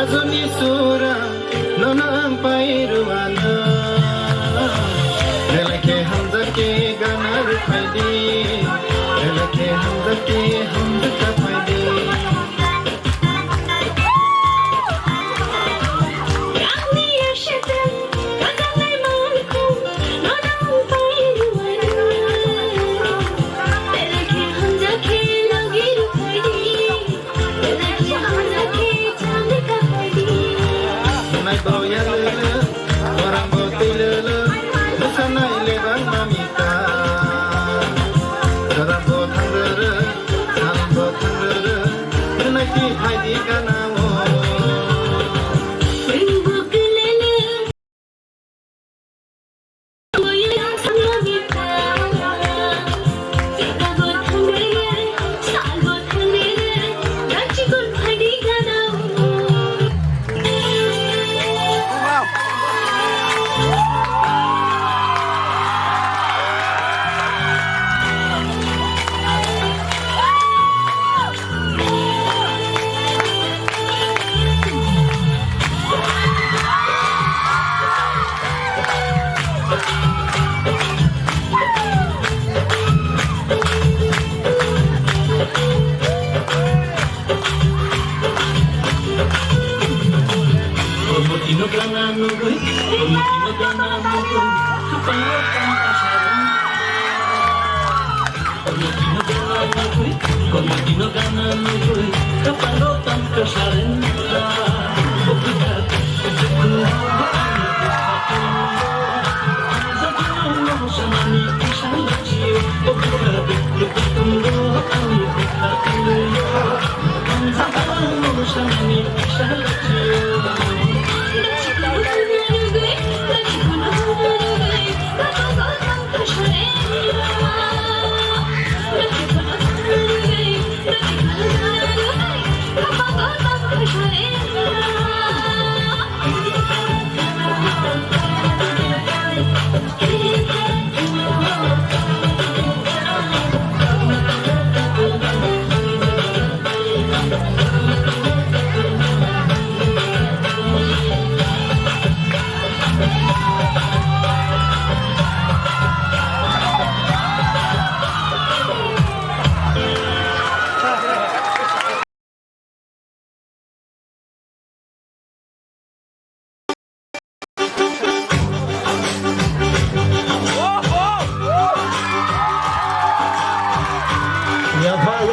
Azuni sura nonang pairuana Relake hamzake ganar phaidi Relake hamzake hamzaka phaidi Nai boya lele, orang boti lele, besanai legang mamita. Dalam botang lele, dalam botang lele, benai ti hai di kanamo. Ino gana nungguy, ino gana nungguy, kapatan pasaran. Ino gana nungguy, ino gana nungguy, kapatan pasaran. Yafa.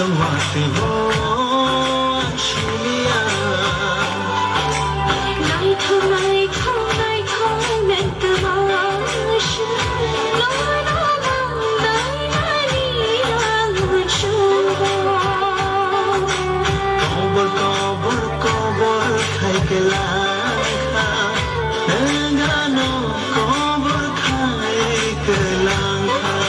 তোমাতে শুনিয়া কবর খাইকে লাখা গানো কবর খাইকে লাখা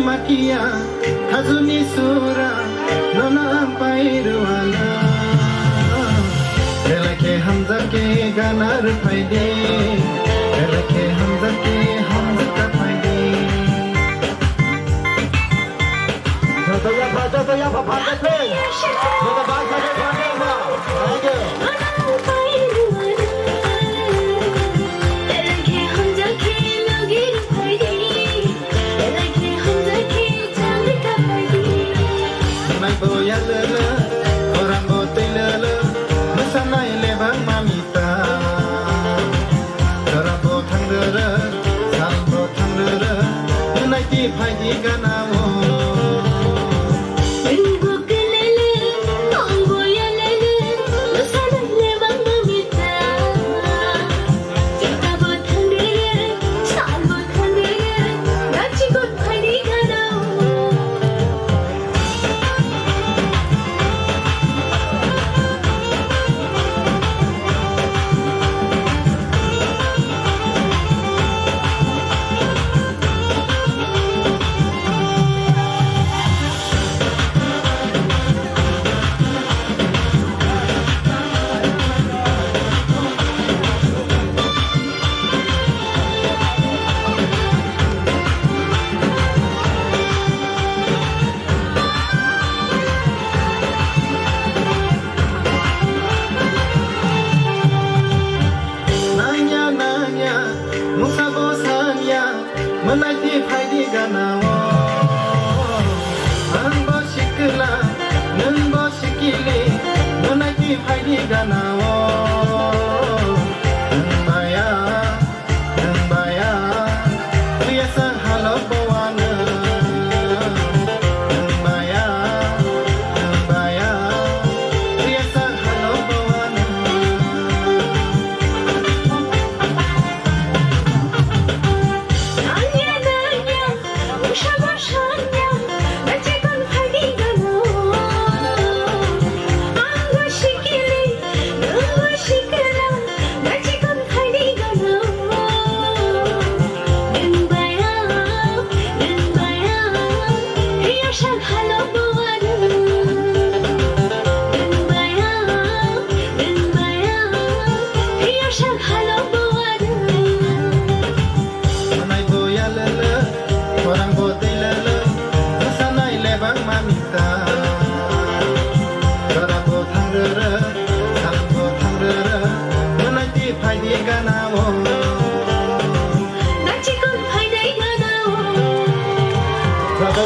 makia hazuni sura nona pairuana relake hamza ke ganar faide relake hamza ka faide to ya pha pha ke to ba ba ke pha ke ma thank you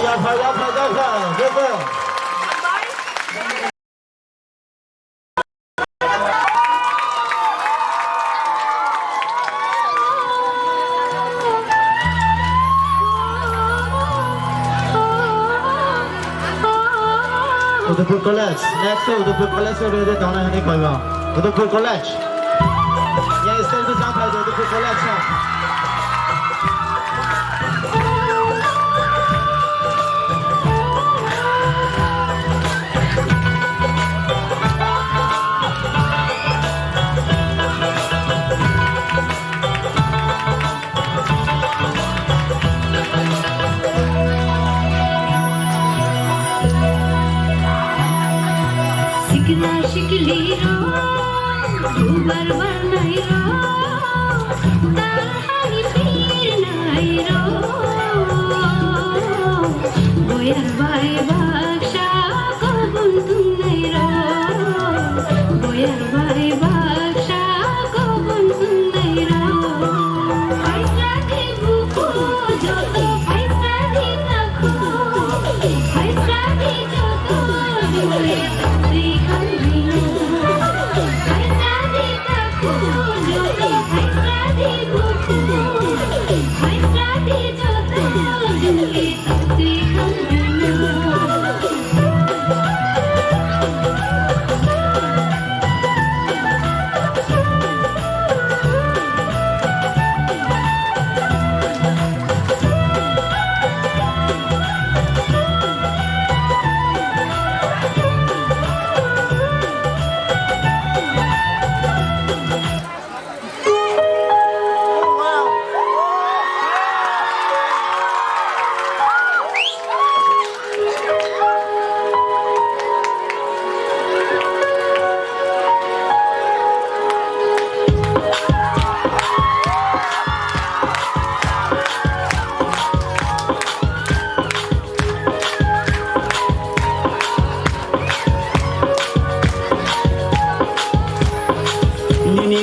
要跑，哥哥。उदयपुर college next Udaipur college से रेडी दाना है नहीं कहवा Udaipur college ये stage पे जाता है उदयपुर कॉलेज से शिकली रो दुबर बनाई रो ताहानी पीर नाई रो बोयर बाय बाक्षा को बुंदुन नाई रो बोयर बाय बाक्षा को बुंदुन नाई रो पैसा दे बुको जो तो पैसा दे तको पैसा दे जो तो जुए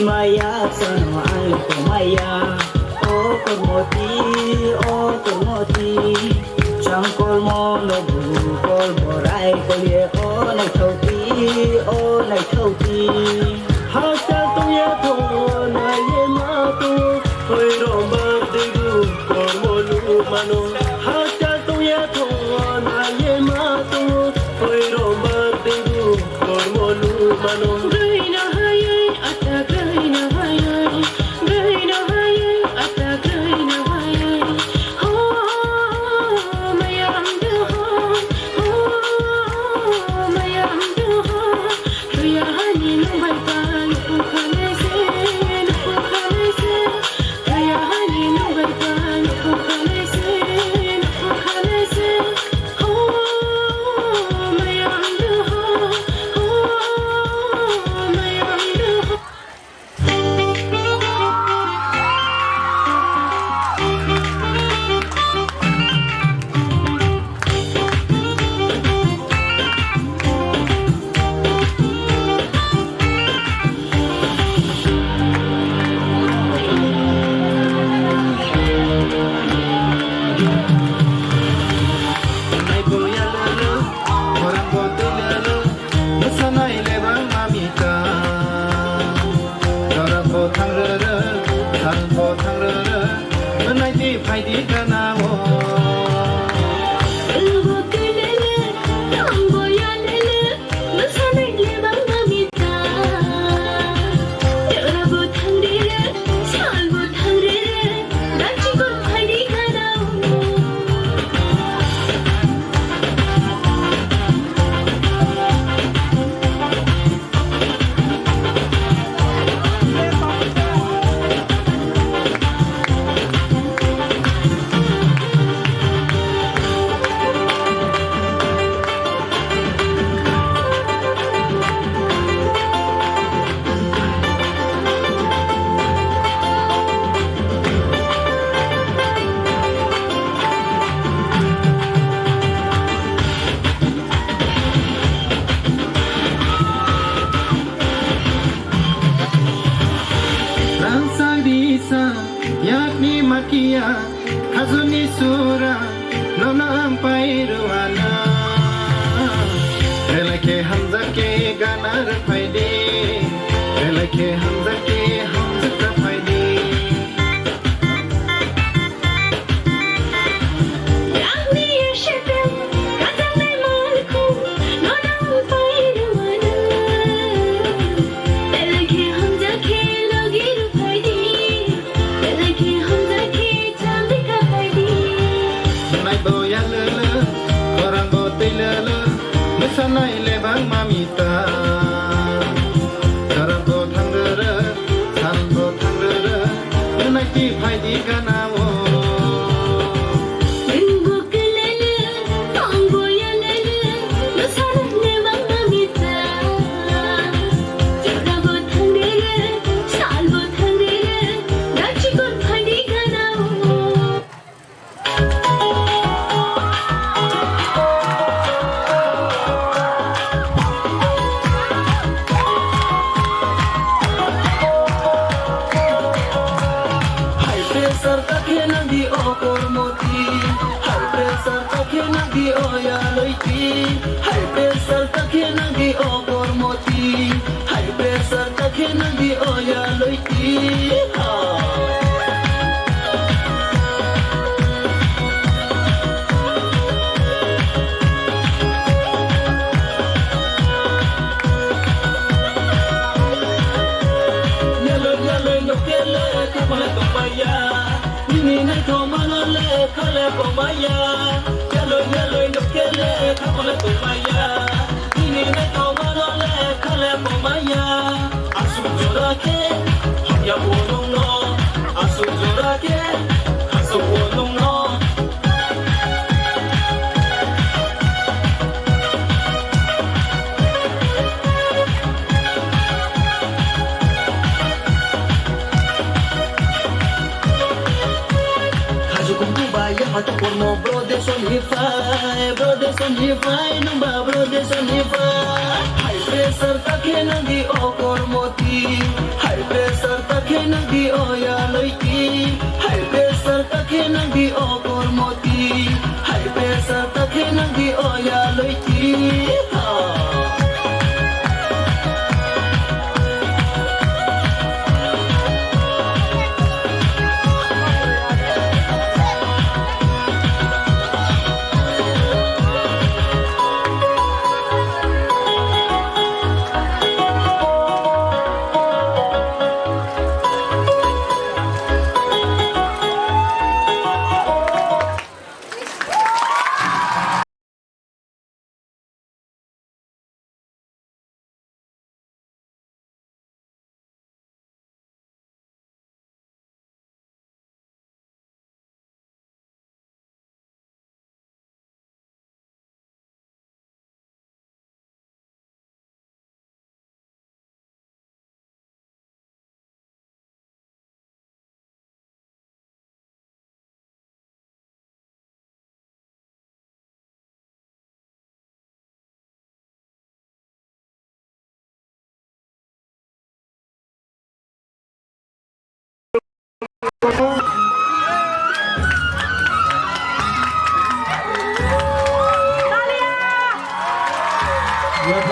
Maya sono alko maya o kormoti changkol mo no bukol borai kolye o nai thoti ha cha tu ye tho na ye ma tu oi ro ma de gu kormolu mano ha cha tu ye tho na ye ma tu oi ro ma de gu kormolu mano Yakni makia hazuni sura no Daunam pairuana Relake hamza ke ganar paide Relake hamza ke hamza ka paide Sanai lebang mamita Karabo thangra Sanbo thangra Naki bhai di kanawo Limbo kelele Tango yalele Masana lebang mamita Karabo thangra Sanbo thangra Naki bhai di kanawo High pressure takhe nagi ogor moti High pressure takhe nagi oya loiti Yalo yalo lokele kabale tomaya Nini na tomala le kale pomaya Yalo yalo lokele kabale tomaya Nini na tomala le kale pomaya Asu jorake ya bonong no Asu jorake asu bonong no Hatu porno brother son hifai numba brother son hifai high pressure takhe nagi okor moti high pressure takhe nagi oya loiti high pressure takhe nagi okor moti high pressure takhe nagi oya loiti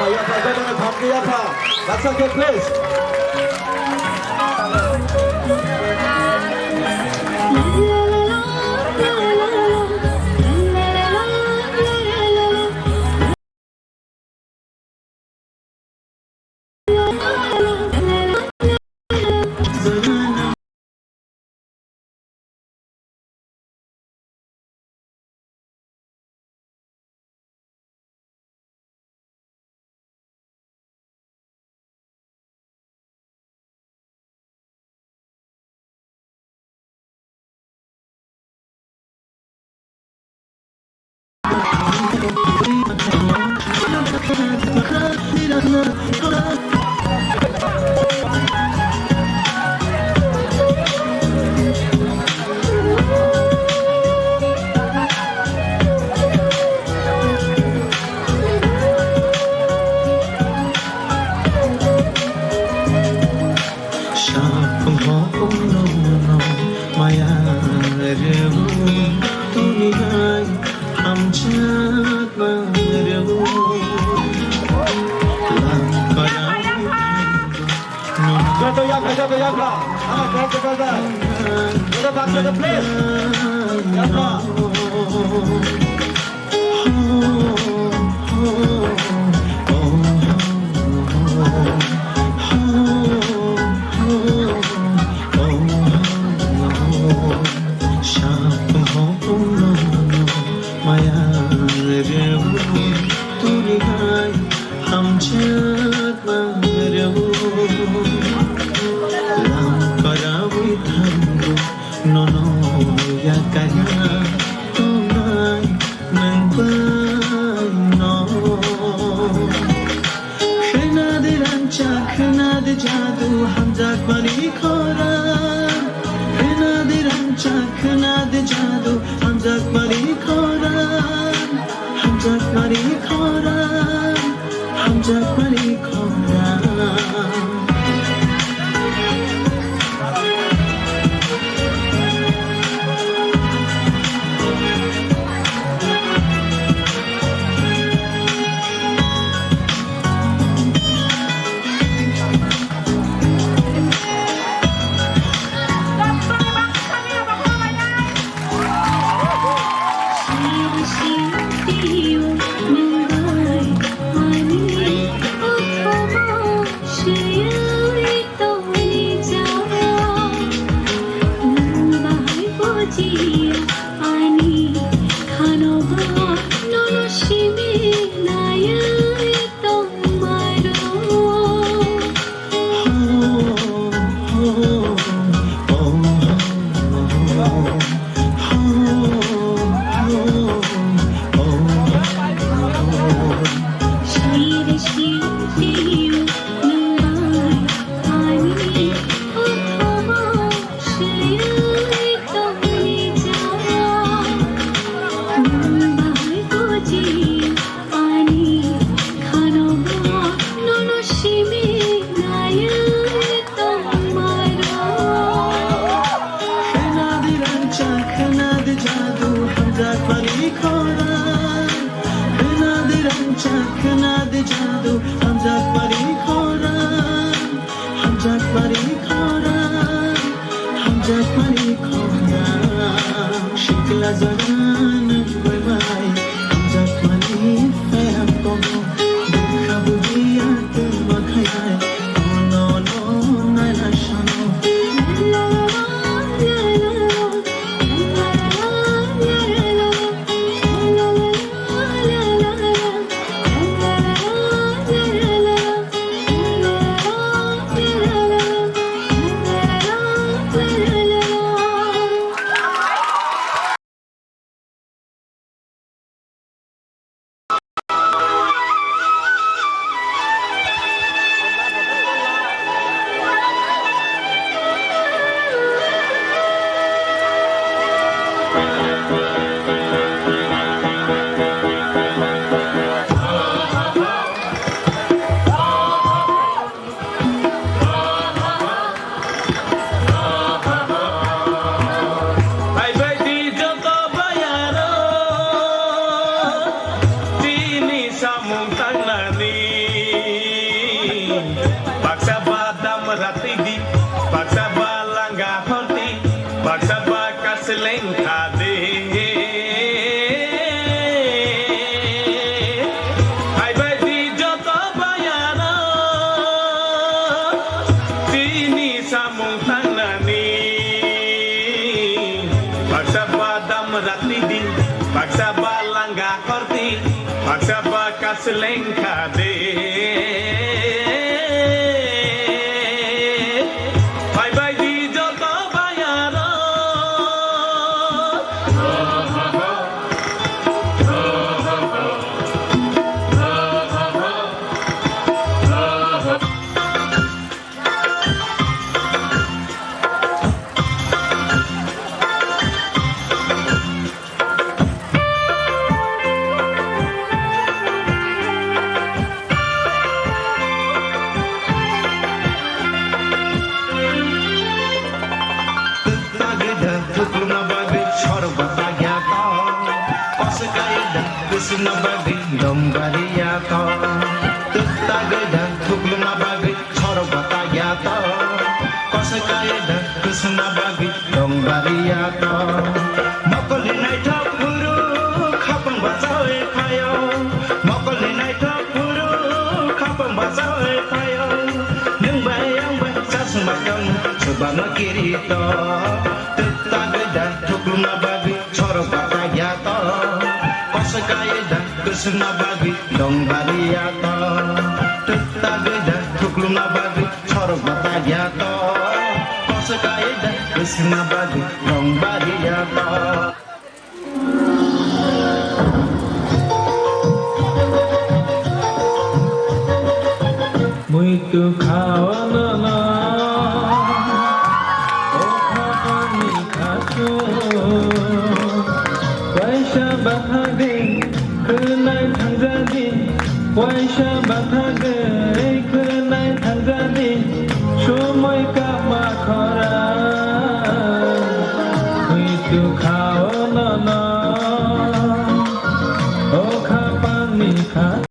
Yapa, go to the pump, Yapa. That's okay, please. Yabla. Come on, together. Go back to the place. Yabla. kaya dah kesana bagi dong bariato makoli nai thap puru khapang bazawe payo makoli nai thap puru khapang bazawe payo nung bayang ba sasung bakang sebab kirito tetangga dah thukluna bagi chorok batayato kosa kaya dah kesana bagi dong bariato tetangga dah thukluna bagi chorok batayato kosa kaya dah kesana bagi dong bariato. Muito kawana okapani kaso waisha bathage kenai thangjadi waisha bathage kenai thangjadi shomoy kama khara muito kawana okapani kaso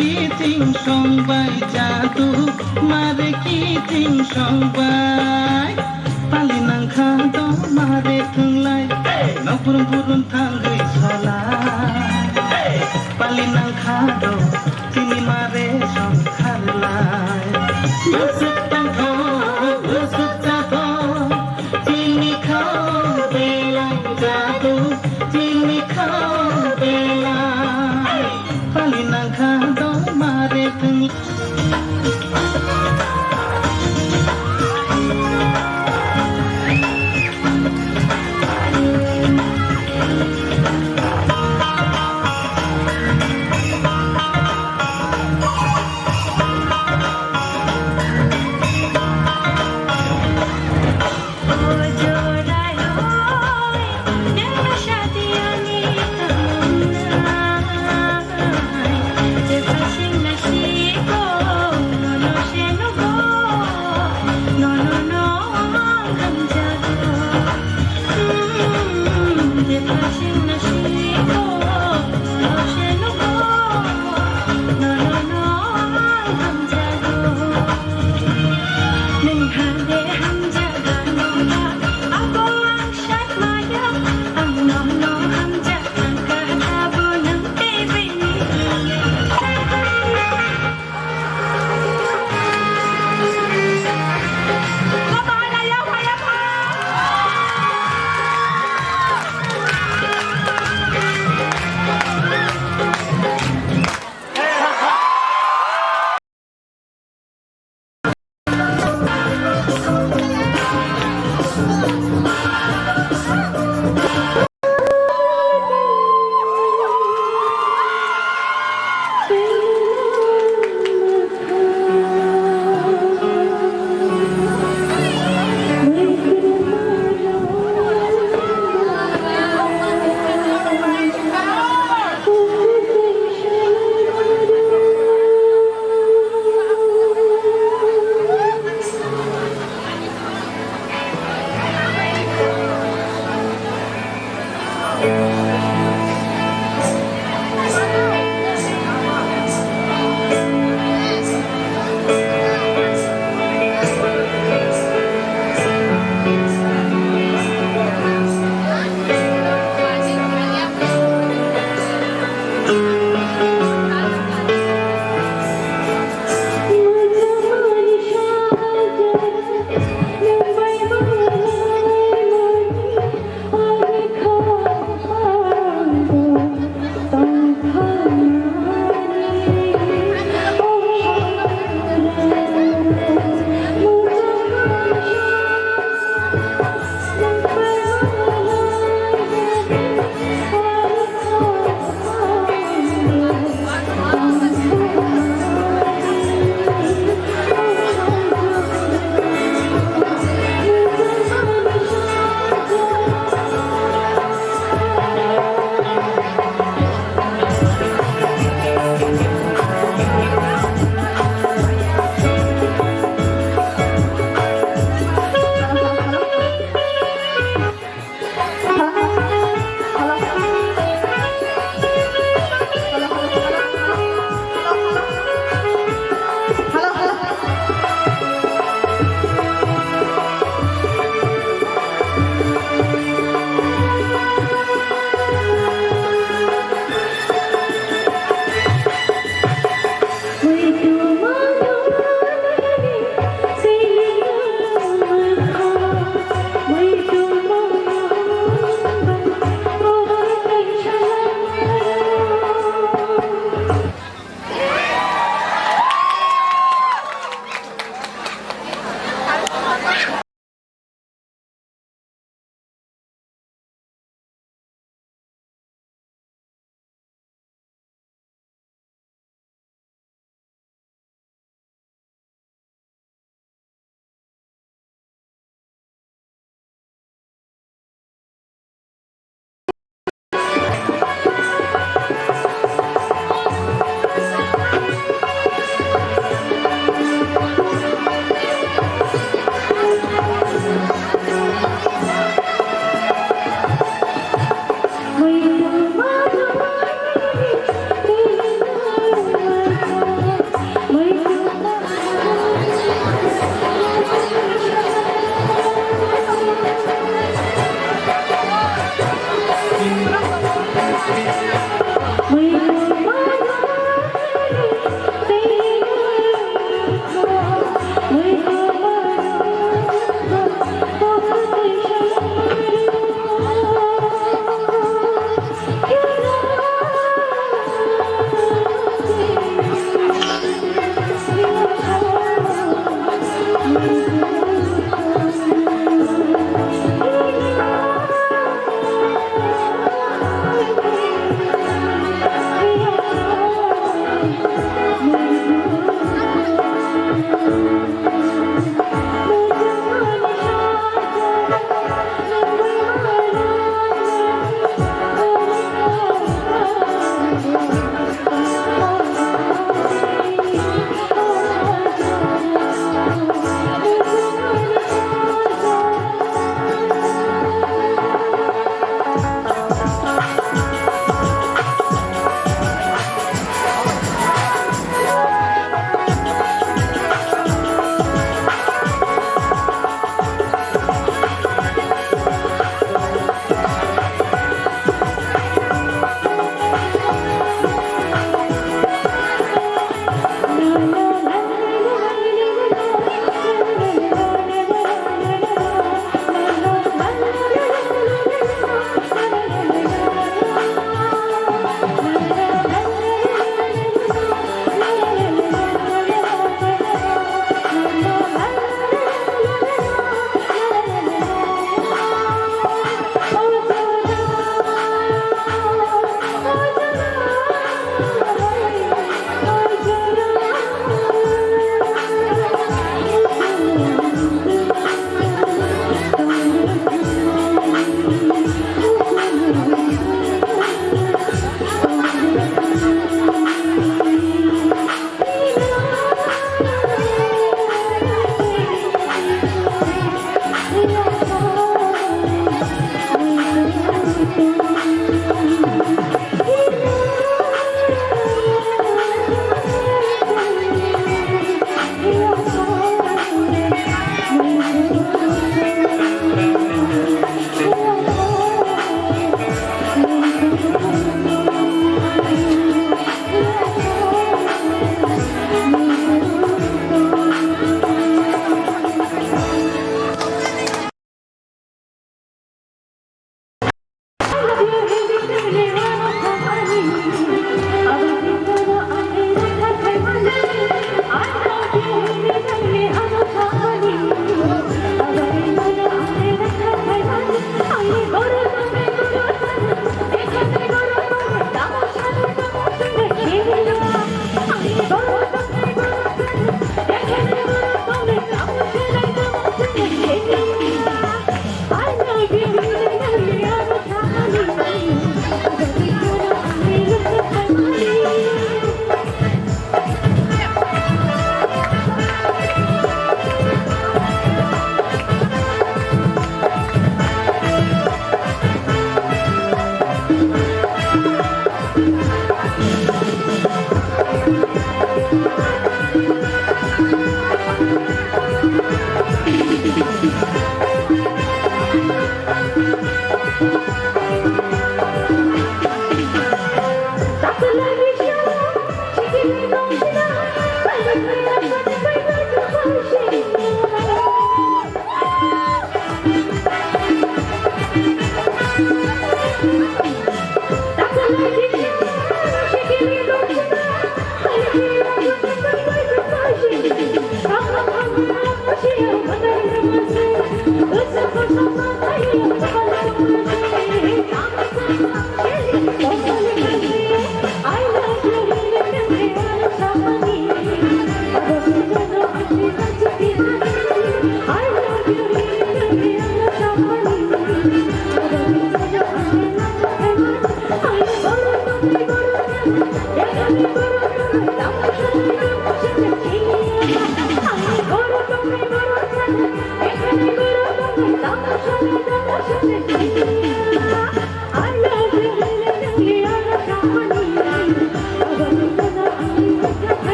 Kiting song bay jatuh, mare kiting song bay. Palinang kado mare tunglai, no purun tanggai solai. Palinang kado tini mare song karlai. Busuk tangko, busuk tato, tini kau belai jatuh, tini kau belai. Palinang kado mare tunglai.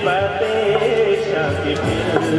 Bate, shaki,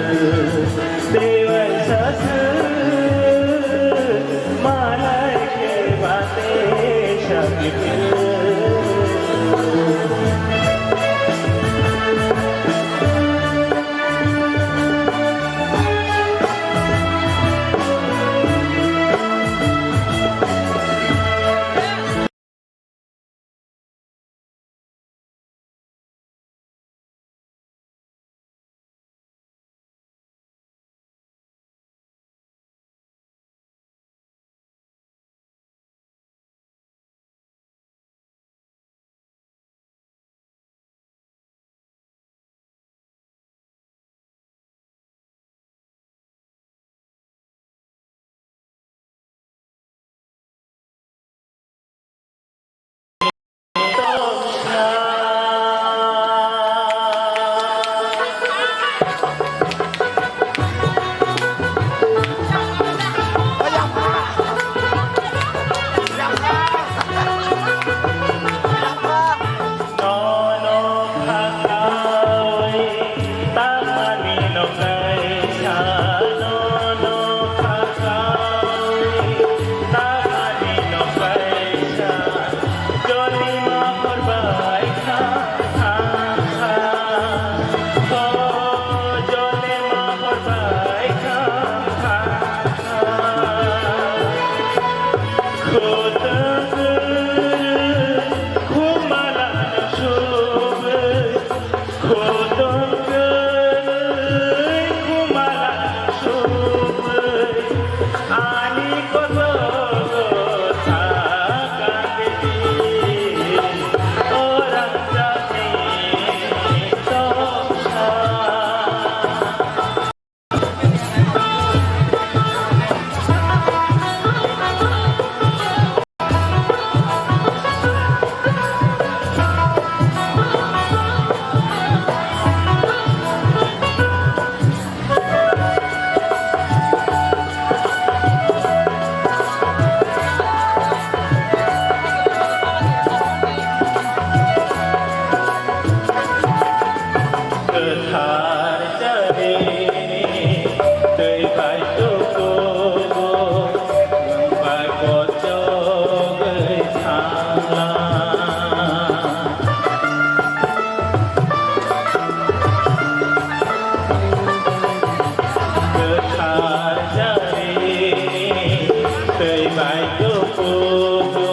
baikku pupu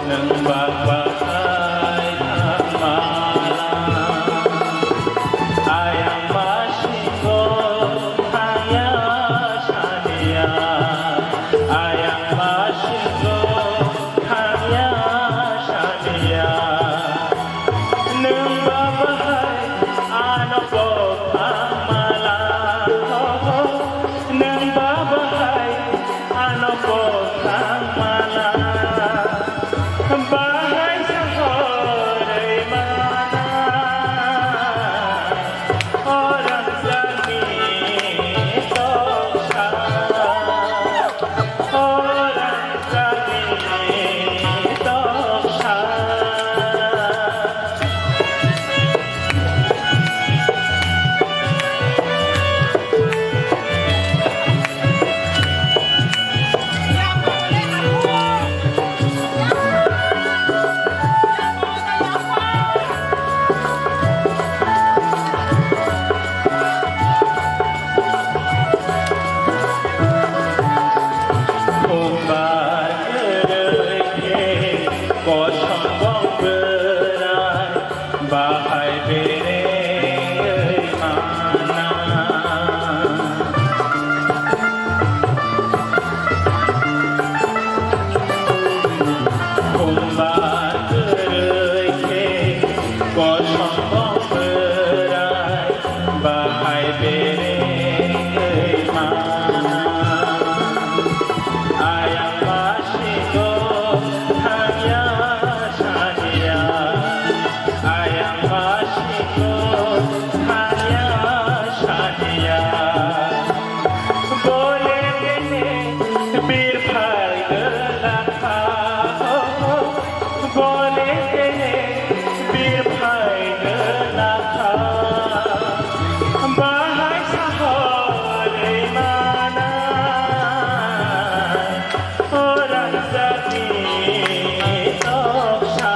nang bagai malam ayang masiko hanya sania ayang masiko hanya sania nang bagai anak ko malam nang bagai anak ko malam bahay sa horay mana orang sami to siya orang sami to siya bahay bere mana kumbar kereke kosong berai bahay bere mana ayang masiko hanya saja ayang masiko hanya saja boleh kene birphai gelakha boleh kene birphai gelakha bahay sa horay mana orang sami toksa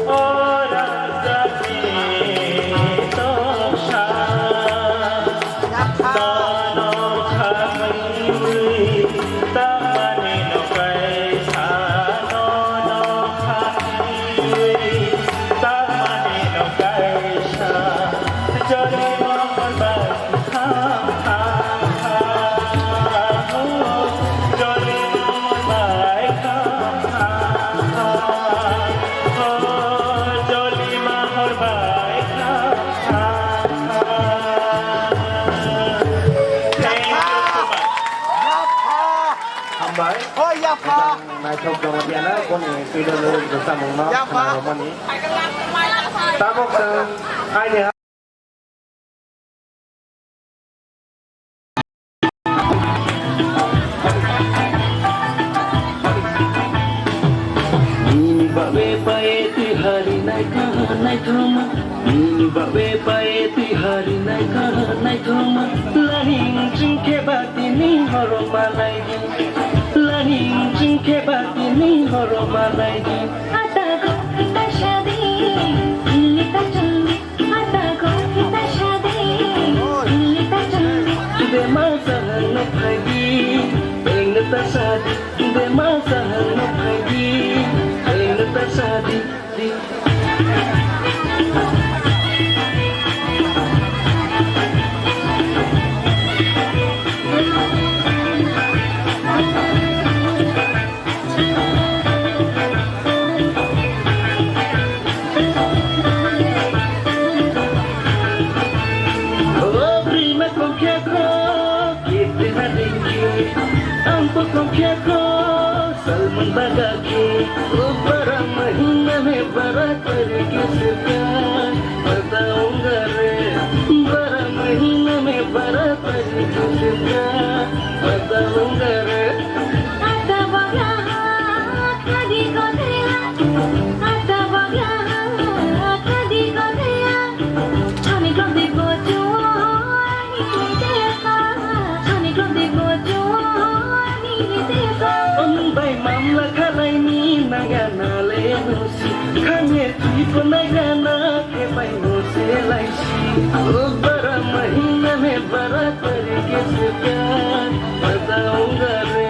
orang sami toksa tano khamui tamani no kaisa no khamui tamani no kaisa jari mohon bai jari mohon bai joli mahor bai thank you so much Hambay. Oh, iya, Pak. Naikog Jomadiana, kung ipidalo sa mga Ya, Pak. kanaroman ni. Tabok sa ay niya. Ini babe paeti hari naik thoma ini babe paeti hari naik thoma laning jingke batini horoma laigi laning jingke batini horoma laigi आता को हिता शादी हिता चलनी आता को हिता शादी हिता चलनी de masa no phagi eng ta sadi de masa no phagi eng ta sadi Oh, prima con che kita nadingki ampo con che salman bagaki oh bara mahina mein bara karke sirka bataunga re bara mahina mein bara karke sirka bataunga re आता बघा कधी गोधया आता बघा कधी गोधया आम्ही कधी गोचो आणि देखा आम्ही कधी गोचो आणि देखा Bay mamla kalai ni nagana le nusi kanye tipo nagana ke bay nuse laisi bara mahina mein bara karke sirka bataunga re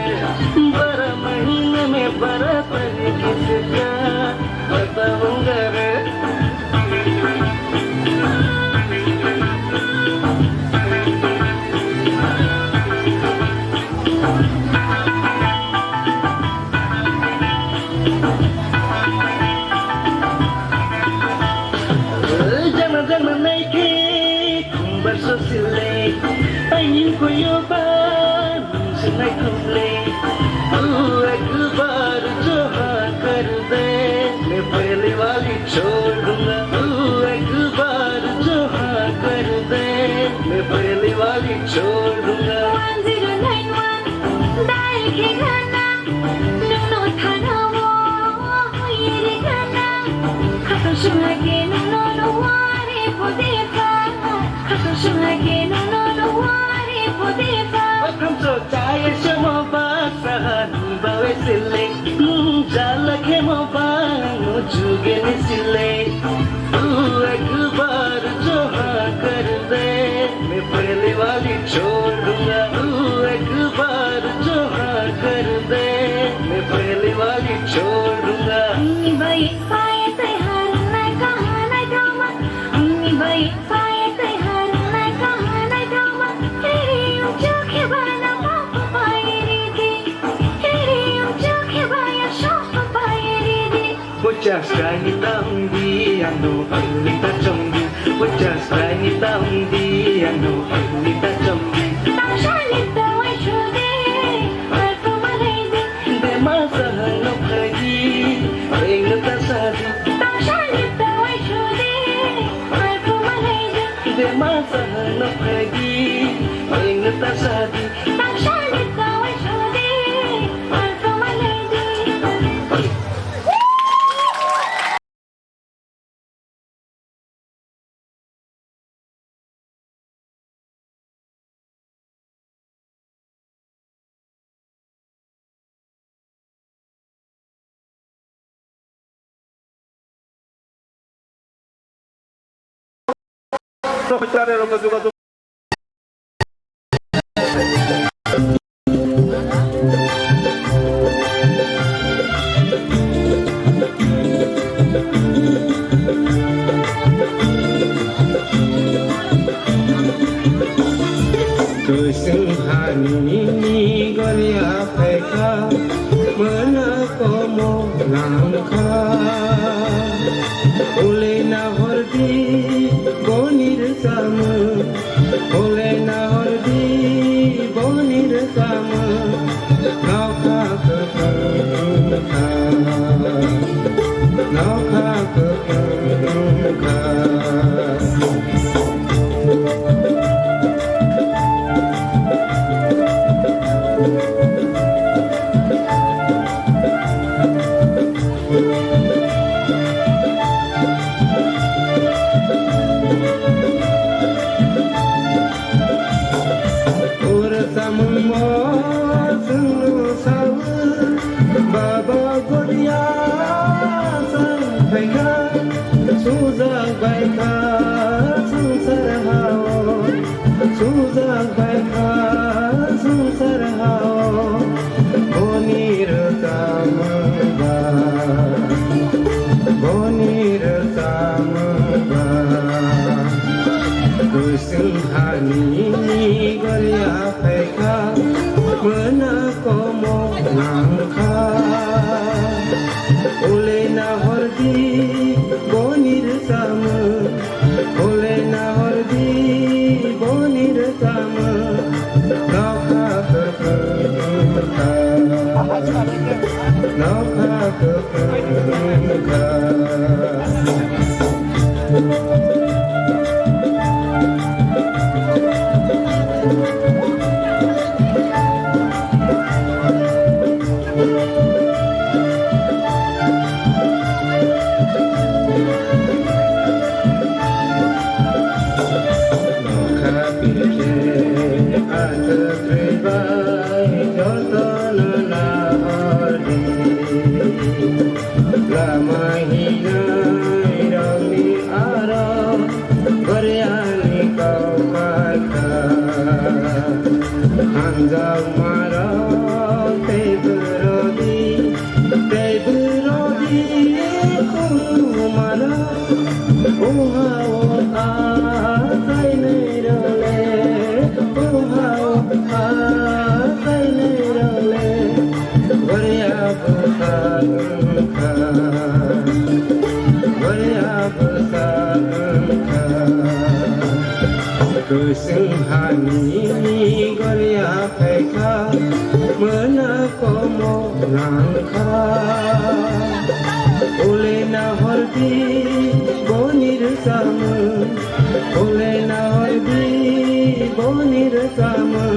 को यो बार सुनाई खुले एक बार जो हाँ कर दे मैं पहले वाली छोड़ दूंगा एक बार जो हाँ कर दे मैं पहले वाली छोड़ दूंगा 1091 डायल के गाना नुनो थाना वो ये गाना खतो सुहागे नुनो वारे पोदेफा खतो सुहागे नुनो वारे पोदेफा Wakam so cahaya semua basahan bawa sile Jala ke mau bangu juga ni sile एक बार जो हाँ कर दे मैं पहले वाली छोड़ दूंगा एक बार जो हाँ कर दे मैं पहले वाली छोड़ दूंगा भाई पाए तैयार ना कहा ना जावा भाई पाए तैयार ना कहा ना जावा तेरी ऊंचा के बाना पाप पाए रे दी तेरी ऊंचा के बाया शौक पाए रे दी Bocah sekali tangdi anu kita cembi Bocah sekali tangdi anu kita cembi Tangshali tawai chode alpo malaide De masa hanap lagi ingat asadi Tangshali tawai chode alpo malaide De masa hanap lagi ingat asadi Tangshali tawai chode alpo malaide Kesenghani gori apeka menakomo langka oleh nahordi bonir sama oleh nahordi bonir sama nauka kekengka nauka kekengka Kesenghani gori apeka menakomo langka oleh nahordi bonir sama oleh nahordi bonir sama nauka kekengka nauka kekengka Kesenghani menakomo nangka oleh nahordi bonir sama oleh nahordi bonir sama